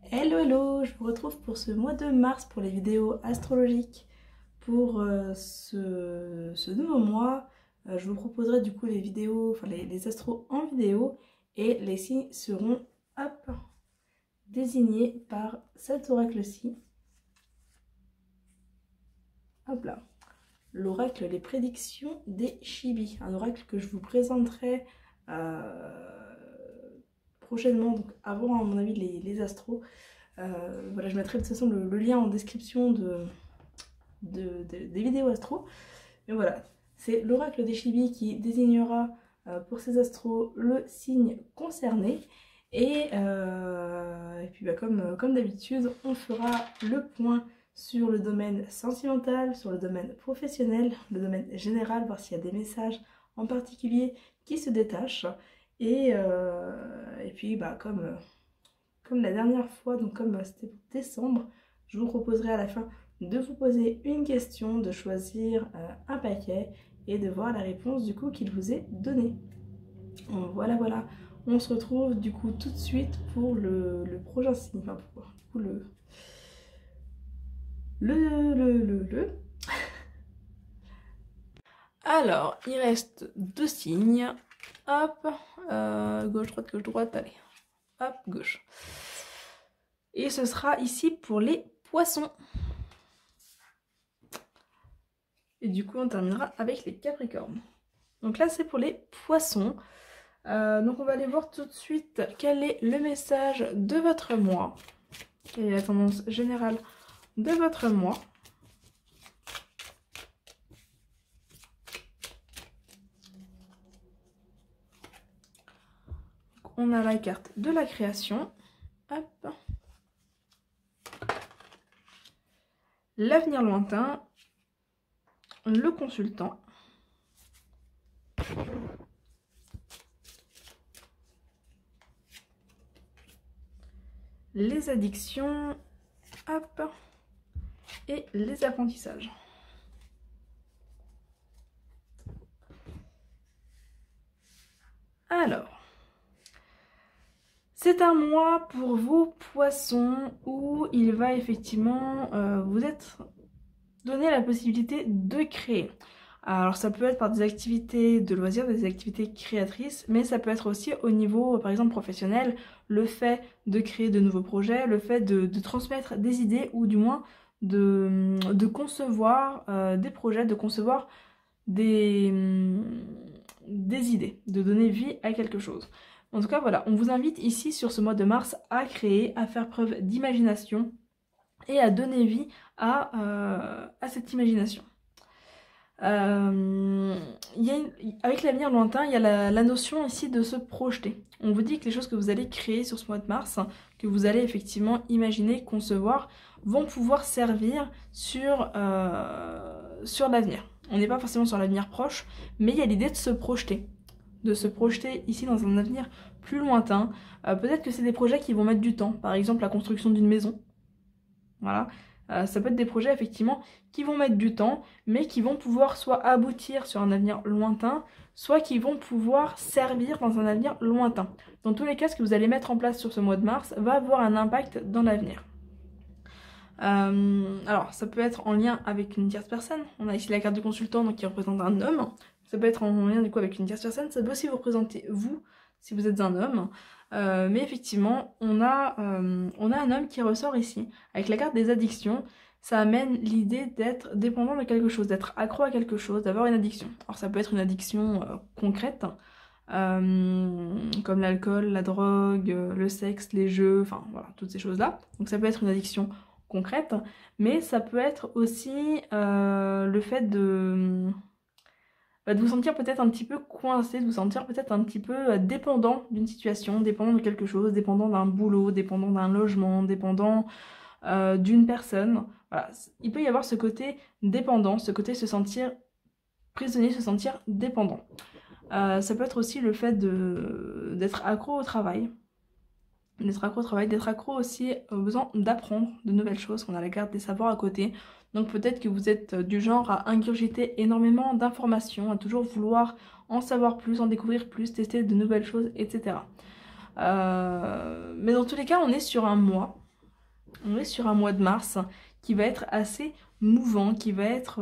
Hello hello, je vous retrouve pour ce mois de mars pour les vidéos astrologiques. Pour ce nouveau mois, je vous proposerai du coup les vidéos, enfin les astros en vidéo, et les signes seront hop, désignés par cet oracle-ci. Hop là, l'oracle des prédictions des Chibi, un oracle que je vous présenterai prochainement, donc avant à mon avis les astros. Voilà, je mettrai de toute façon le lien en description des vidéos astro. Mais voilà, c'est l'oracle des Chibi qui désignera pour ces astros le signe concerné. Et puis comme d'habitude, on fera le point sur le domaine sentimental, sur le domaine professionnel, le domaine général, voir s'il y a des messages en particulier qui se détachent. Et puis comme la dernière fois, donc comme c'était pour décembre, je vous proposerai à la fin de vous poser une question, de choisir un paquet et de voir la réponse du coup qu'il vous est donnée. Voilà, on se retrouve du coup tout de suite pour le prochain signe, enfin pour du coup Alors, il reste deux signes, hop, gauche, droite, allez, hop, gauche. Et ce sera ici pour les poissons. Et du coup, on terminera avec les capricornes. Donc là, c'est pour les poissons. Donc on va aller voir tout de suite quel est le message de votre mois. Quelle est la tendance générale de votre mois. Donc, on a la carte de la création. Hop. L'avenir lointain. Le consultant. Les addictions, hop, et les apprentissages. Alors, c'est un mois pour vos poissons où il va effectivement vous être donné la possibilité de créer. Alors ça peut être par des activités de loisirs, des activités créatrices, mais ça peut être aussi au niveau, par exemple, professionnel, le fait de créer de nouveaux projets, le fait de transmettre des idées, ou du moins de concevoir des projets, de concevoir des idées, de donner vie à quelque chose. En tout cas, voilà, on vous invite ici sur ce mois de mars à créer, à faire preuve d'imagination et à donner vie à cette imagination. Avec l'avenir lointain, il y a la notion ici de se projeter. On vous dit que les choses que vous allez créer sur ce mois de mars, que vous allez effectivement imaginer, concevoir, vont pouvoir servir sur l'avenir. On n'est pas forcément sur l'avenir proche, mais il y a l'idée de se projeter. De se projeter ici dans un avenir plus lointain. Peut-être que c'est des projets qui vont mettre du temps. Par exemple, la construction d'une maison. Voilà. Ça peut être des projets effectivement qui vont mettre du temps, mais qui vont pouvoir soit aboutir sur un avenir lointain, soit qui vont pouvoir servir dans un avenir lointain. Dans tous les cas, ce que vous allez mettre en place sur ce mois de mars va avoir un impact dans l'avenir. Alors, ça peut être en lien avec une tierce personne. On a ici la carte du consultant, donc qui représente un homme. Ça peut être en lien du coup avec une tierce personne. Ça peut aussi vous représenter vous, si vous êtes un homme. Mais effectivement, on a un homme qui ressort ici. Avec la carte des addictions, ça amène l'idée d'être dépendant de quelque chose, d'être accro à quelque chose, d'avoir une addiction. Alors ça peut être une addiction concrète, comme l'alcool, la drogue, le sexe, les jeux, enfin voilà, toutes ces choses-là. Donc ça peut être une addiction concrète, mais ça peut être aussi le fait de vous sentir peut-être un petit peu coincé, de vous sentir peut-être un petit peu dépendant d'une situation, dépendant de quelque chose, dépendant d'un boulot, dépendant d'un logement, dépendant d'une personne. Voilà. Il peut y avoir ce côté dépendant, ce côté se sentir prisonnier, se sentir dépendant. Ça peut être aussi le fait d'être accro au travail. D'être accro aussi au besoin d'apprendre de nouvelles choses. On a la carte des savoirs à côté. Donc peut-être que vous êtes du genre à ingurgiter énormément d'informations, à toujours vouloir en savoir plus, en découvrir plus, tester de nouvelles choses, etc. Mais dans tous les cas, on est sur un mois On est sur un mois de mars qui va être assez mouvant, qui va être...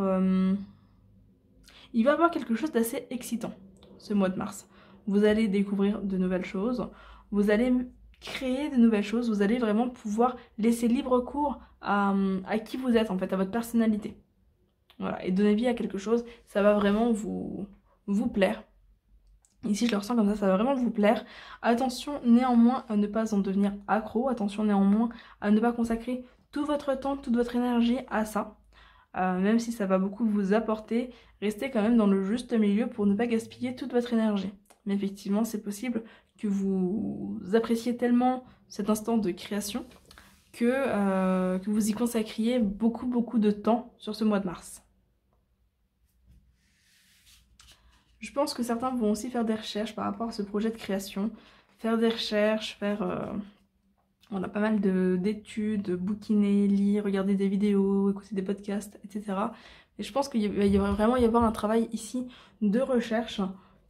il va y avoir quelque chose d'assez excitant, ce mois de mars. Vous allez découvrir de nouvelles choses, vous allez créer de nouvelles choses, vous allez vraiment pouvoir laisser libre cours à qui vous êtes en fait, à votre personnalité. Voilà, et donner vie à quelque chose, ça va vraiment vous plaire. Ici, je le ressens comme ça va vraiment vous plaire. Attention néanmoins à ne pas en devenir accro, attention néanmoins à ne pas consacrer tout votre temps, toute votre énergie à ça. Même si ça va beaucoup vous apporter, restez quand même dans le juste milieu pour ne pas gaspiller toute votre énergie. Mais effectivement, c'est possible que vous appréciez tellement cet instant de création que vous y consacriez beaucoup de temps sur ce mois de mars. Je pense que certains vont aussi faire des recherches par rapport à ce projet de création. Faire des recherches, on a pas mal d'études, bouquiner, lire, regarder des vidéos, écouter des podcasts, etc. Et je pense qu'il va vraiment y avoir un travail ici de recherche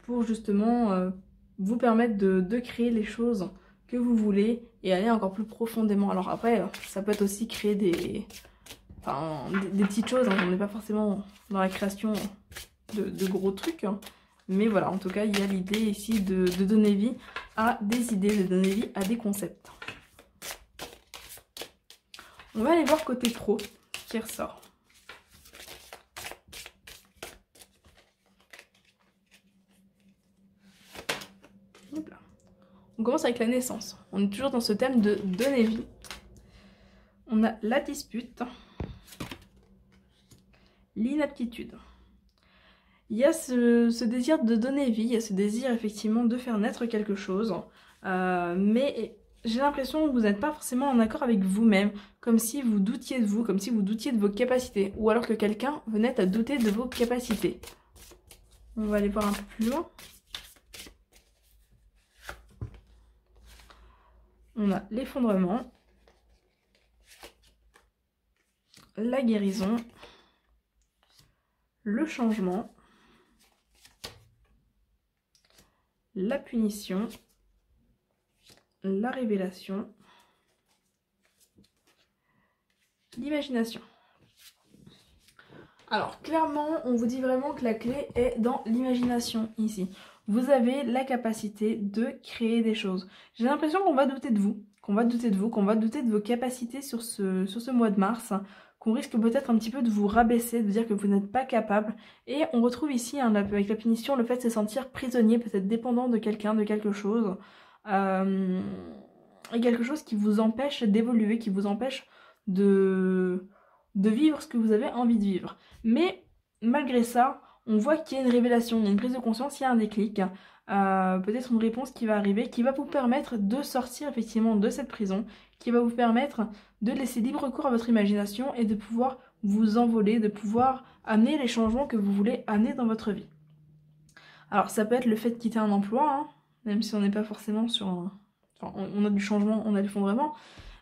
pour justement vous permettre de créer les choses que vous voulez et aller encore plus profondément. Alors après, ça peut être aussi créer des petites choses, hein. On n'est pas forcément dans la création de gros trucs, hein. Mais voilà, en tout cas, il y a l'idée ici de donner vie à des idées, de donner vie à des concepts. On va aller voir côté pro qui ressort. Hop là. On commence avec la naissance. On est toujours dans ce thème de donner vie. On a la dispute, l'inaptitude. Il y a ce désir de donner vie, il y a ce désir effectivement de faire naître quelque chose, mais j'ai l'impression que vous n'êtes pas forcément en accord avec vous-même, comme si vous doutiez de vous, comme si vous doutiez de vos capacités, ou alors que quelqu'un venait à douter de vos capacités. On va aller voir un peu plus loin. On a l'effondrement, la guérison, le changement, la punition, la révélation, l'imagination. Alors clairement, on vous dit vraiment que la clé est dans l'imagination ici. Vous avez la capacité de créer des choses. J'ai l'impression qu'on va douter de vous, qu'on va douter de vos capacités sur ce mois de mars, qu'on risque peut-être un petit peu de vous rabaisser, de dire que vous n'êtes pas capable. Et on retrouve ici, hein, avec la punition, le fait de se sentir prisonnier, peut-être dépendant de quelqu'un, de quelque chose. Et quelque chose qui vous empêche d'évoluer, qui vous empêche de vivre ce que vous avez envie de vivre. Mais malgré ça, on voit qu'il y a une révélation, il y a une prise de conscience, il y a un déclic, peut-être une réponse qui va arriver, qui va vous permettre de sortir effectivement de cette prison, qui va vous permettre de laisser libre cours à votre imagination et de pouvoir vous envoler, de pouvoir amener les changements que vous voulez amener dans votre vie. Alors ça peut être le fait de quitter un emploi, hein, même si on n'est pas forcément sur un... Enfin, on a du changement, on a l'effondrement,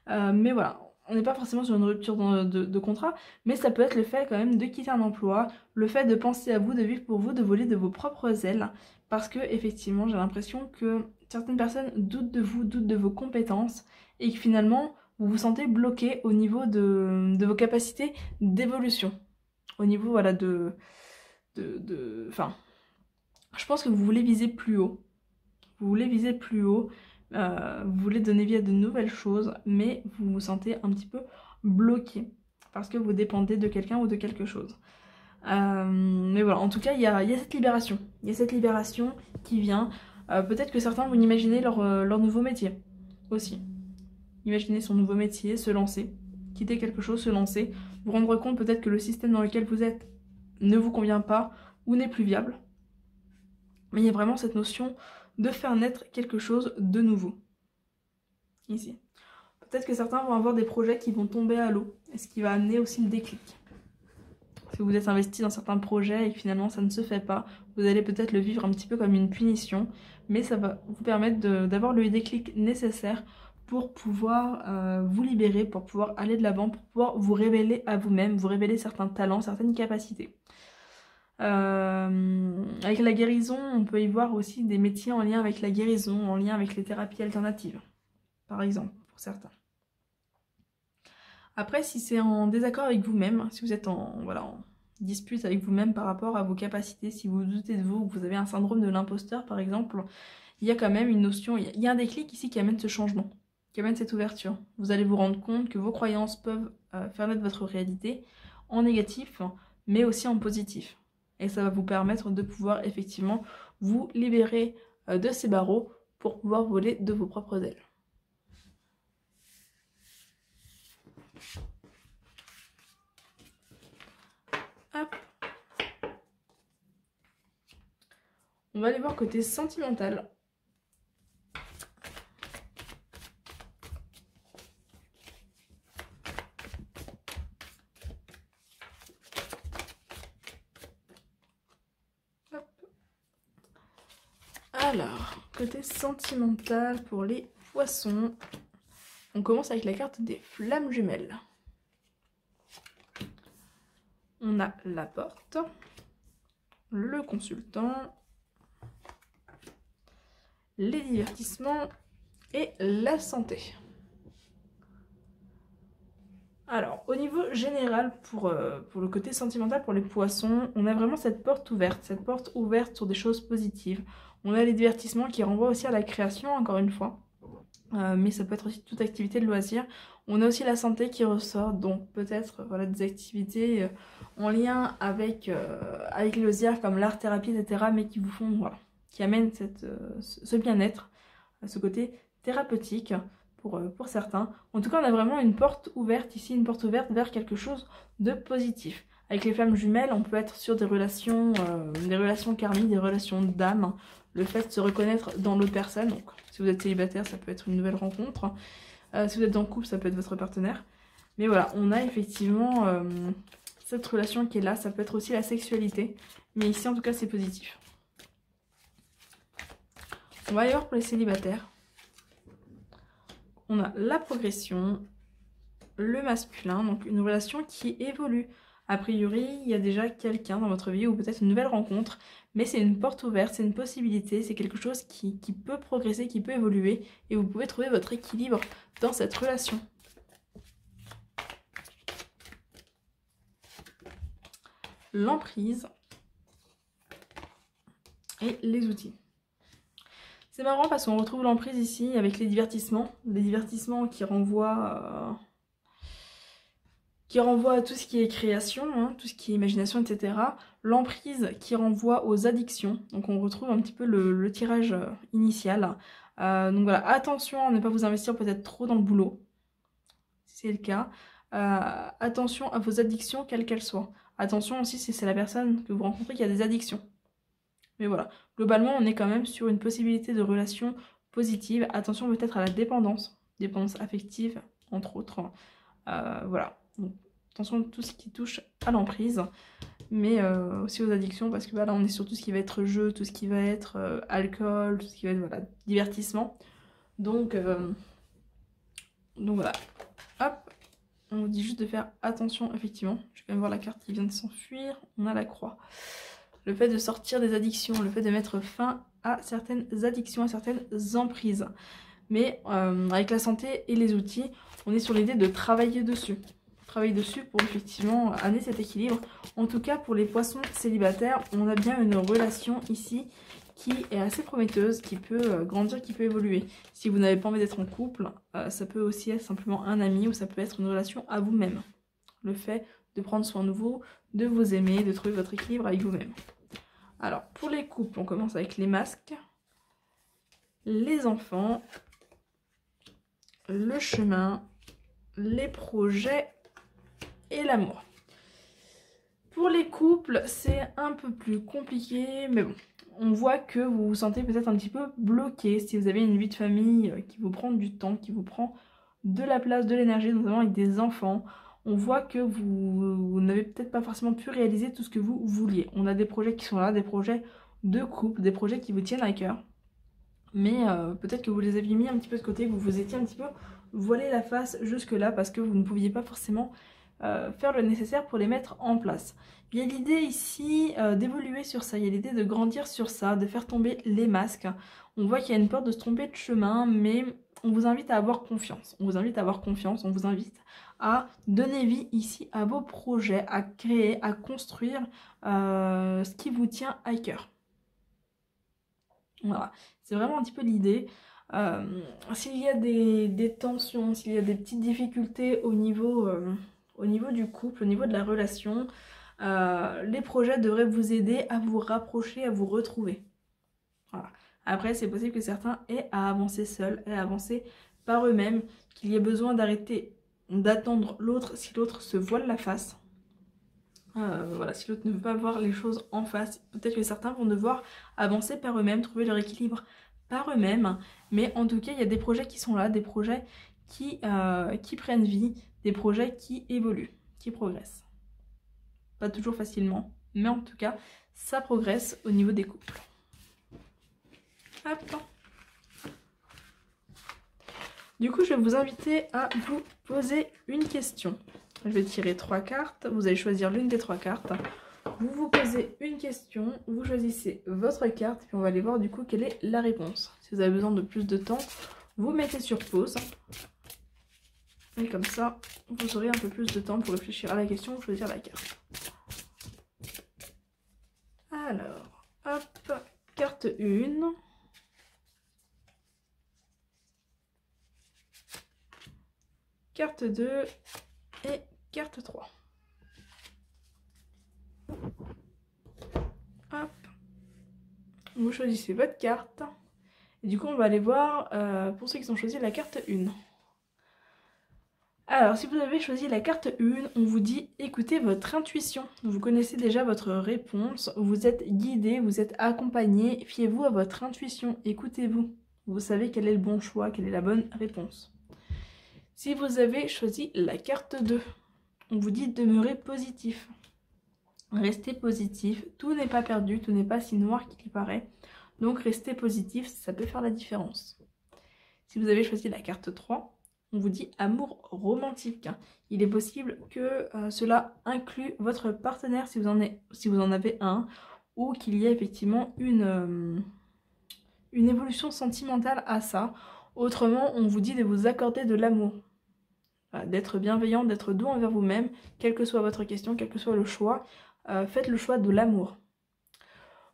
mais voilà, on n'est pas forcément sur une rupture de contrat, mais ça peut être le fait quand même de quitter un emploi, le fait de penser à vous, de vivre pour vous, de voler de vos propres ailes, parce que effectivement j'ai l'impression que certaines personnes doutent de vous, doutent de vos compétences, et que finalement vous vous sentez bloqué au niveau de vos capacités d'évolution, au niveau voilà enfin, je pense que vous voulez viser plus haut, vous voulez viser plus haut. Vous voulez donner vie à de nouvelles choses, mais vous vous sentez un petit peu bloqué parce que vous dépendez de quelqu'un ou de quelque chose. Mais voilà, en tout cas, il y a cette libération. Il y a cette libération qui vient. Peut-être que certains vont imaginer leur nouveau métier aussi. Imaginer son nouveau métier, se lancer, quitter quelque chose, se lancer, vous rendre compte peut-être que le système dans lequel vous êtes ne vous convient pas ou n'est plus viable. Mais il y a vraiment cette notion de faire naître quelque chose de nouveau. Ici. Peut-être que certains vont avoir des projets qui vont tomber à l'eau, et ce qui va amener aussi le déclic. Si vous êtes investi dans certains projets et que finalement ça ne se fait pas, vous allez peut-être le vivre un petit peu comme une punition, mais ça va vous permettre d'avoir le déclic nécessaire pour pouvoir vous libérer, pour pouvoir aller de l'avant, pour pouvoir vous révéler à vous-même, vous révéler certains talents, certaines capacités. Avec la guérison, on peut y voir aussi des métiers en lien avec la guérison, en lien avec les thérapies alternatives, par exemple, pour certains. Après, si c'est en désaccord avec vous-même, si vous êtes voilà, en dispute avec vous-même par rapport à vos capacités, si vous doutez de vous, que vous avez un syndrome de l'imposteur par exemple, il y a quand même une notion, il y a un déclic ici qui amène ce changement, qui amène cette ouverture. Vous allez vous rendre compte que vos croyances peuvent faire naître votre réalité en négatif, mais aussi en positif. Et ça va vous permettre de pouvoir effectivement vous libérer de ces barreaux pour pouvoir voler de vos propres ailes. Hop. On va aller voir côté sentimental. Hop. Alors, côté sentimental pour les poissons, on commence avec la carte des flammes jumelles. On a la porte, le consultant, les divertissements et la santé. Alors, au niveau général, pour le côté sentimental, pour les poissons, on a vraiment cette porte ouverte sur des choses positives. On a les divertissements qui renvoient aussi à la création, encore une fois. Mais ça peut être aussi toute activité de loisir. On a aussi la santé qui ressort, donc peut-être voilà, des activités en lien avec les loisirs comme l'art-thérapie, etc. mais qui vous font, voilà, qui amènent ce bien-être, ce côté thérapeutique pour certains. En tout cas, on a vraiment une porte ouverte ici, une porte ouverte vers quelque chose de positif. Avec les flammes jumelles, on peut être sur des relations karmiques, des relations d'âme, le fait de se reconnaître dans l'autre personne. Donc, si vous êtes célibataire, ça peut être une nouvelle rencontre. Si vous êtes en couple, ça peut être votre partenaire. Mais voilà, on a effectivement cette relation qui est là. Ça peut être aussi la sexualité. Mais ici, en tout cas, c'est positif. On va aller voir pour les célibataires. On a la progression, le masculin, donc une relation qui évolue. A priori, il y a déjà quelqu'un dans votre vie ou peut-être une nouvelle rencontre, mais c'est une porte ouverte, c'est une possibilité, c'est quelque chose qui peut progresser, qui peut évoluer et vous pouvez trouver votre équilibre dans cette relation. L'emprise et les outils. C'est marrant parce qu'on retrouve l'emprise ici avec les divertissements qui renvoient à tout ce qui est création, hein, tout ce qui est imagination, etc. L'emprise qui renvoie aux addictions, donc on retrouve un petit peu le tirage initial. Donc voilà, attention à ne pas vous investir peut-être trop dans le boulot, si c'est le cas. Attention à vos addictions, quelles qu'elles soient. Attention aussi si c'est la personne que vous rencontrez qui a des addictions. Mais voilà, globalement on est quand même sur une possibilité de relation positive. Attention peut-être à la dépendance affective entre autres. Voilà, donc, attention à tout ce qui touche à l'emprise, mais aussi aux addictions parce que là on est sur tout ce qui va être jeu, tout ce qui va être alcool, tout ce qui va être voilà, divertissement. Donc voilà, hop, on vous dit juste de faire attention effectivement. Je vais quand même voir la carte qui vient de s'enfuir, on a la croix. Le fait de sortir des addictions, le fait de mettre fin à certaines addictions, à certaines emprises. Mais avec la santé et les outils, on est sur l'idée de travailler dessus. Travailler dessus pour effectivement amener cet équilibre. En tout cas, pour les poissons célibataires, on a bien une relation ici qui est assez prometteuse, qui peut grandir, qui peut évoluer. Si vous n'avez pas envie d'être en couple, ça peut aussi être simplement un ami ou ça peut être une relation à vous-même. Le fait de prendre soin de vous, de vous aimer, de trouver votre équilibre avec vous-même. Alors, pour les couples, on commence avec les masques, les enfants, le chemin, les projets et l'amour. Pour les couples, c'est un peu plus compliqué, mais bon, on voit que vous vous sentez peut-être un petit peu bloqué si vous avez une vie de famille qui vous prend du temps, qui vous prend de la place, de l'énergie, notamment avec des enfants. On voit que vous n'avez peut-être pas forcément pu réaliser tout ce que vous vouliez. On a des projets qui sont là, des projets de couple, des projets qui vous tiennent à cœur. Mais peut-être que vous les aviez mis un petit peu de côté, que vous vous étiez un petit peu voilé la face jusque-là parce que vous ne pouviez pas forcément faire le nécessaire pour les mettre en place. Il y a l'idée ici d'évoluer sur ça, il y a l'idée de grandir sur ça, de faire tomber les masques. On voit qu'il y a une peur de se tromper de chemin, mais on vous invite à avoir confiance. On vous invite à avoir confiance, on vous invite à donner vie ici à vos projets, à créer, à construire ce qui vous tient à cœur. Voilà, c'est vraiment un petit peu l'idée. S'il y a des tensions, s'il y a des petites difficultés au niveau du couple, au niveau de la relation, les projets devraient vous aider à vous rapprocher, à vous retrouver. Voilà. Après, c'est possible que certains aient à avancer seuls, aient à avancer par eux-mêmes, qu'il y ait besoin d'arrêter d'attendre l'autre si l'autre se voile la face. Voilà, si l'autre ne veut pas voir les choses en face, peut-être que certains vont devoir avancer par eux-mêmes, trouver leur équilibre par eux-mêmes. Mais en tout cas, il y a des projets qui sont là, des projets qui prennent vie, des projets qui évoluent, qui progressent. Pas toujours facilement, mais en tout cas, ça progresse au niveau des couples. Hop. Du coup, je vais vous inviter à vous poser une question. Je vais tirer 3 cartes, vous allez choisir l'une des 3 cartes. Vous vous posez une question, vous choisissez votre carte, puis on va aller voir du coup quelle est la réponse. Si vous avez besoin de plus de temps, vous mettez sur pause. Et comme ça, vous aurez un peu plus de temps pour réfléchir à la question ou choisir la carte. Alors, hop, carte 1. Carte 2 et carte 3. Hop. Vous choisissez votre carte. Et du coup, on va aller voir pour ceux qui ont choisi la carte 1. Alors, si vous avez choisi la carte 1, on vous dit écoutez votre intuition. Vous connaissez déjà votre réponse, vous êtes guidé, vous êtes accompagné. Fiez-vous à votre intuition, écoutez-vous. Vous savez quel est le bon choix, quelle est la bonne réponse. Si vous avez choisi la carte 2, on vous dit demeurer positif. Restez positif, tout n'est pas perdu, tout n'est pas si noir qu'il y paraît. Donc restez positif, ça peut faire la différence. Si vous avez choisi la carte 3, on vous dit amour romantique. Il est possible que cela inclue votre partenaire si vous en avez un, ou qu'il y ait effectivement une évolution sentimentale à ça. Autrement, on vous dit de vous accorder de l'amour. Voilà, d'être bienveillant, d'être doux envers vous-même, quelle que soit votre question, quel que soit le choix, faites le choix de l'amour.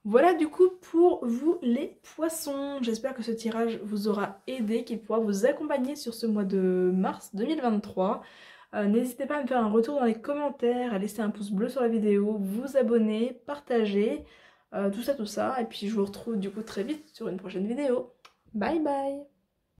Voilà du coup pour vous les poissons. J'espère que ce tirage vous aura aidé, qu'il pourra vous accompagner sur ce mois de mars 2023. N'hésitez pas à me faire un retour dans les commentaires, à laisser un pouce bleu sur la vidéo, vous abonner, partager, tout ça. Et puis je vous retrouve du coup très vite sur une prochaine vidéo. Bye bye!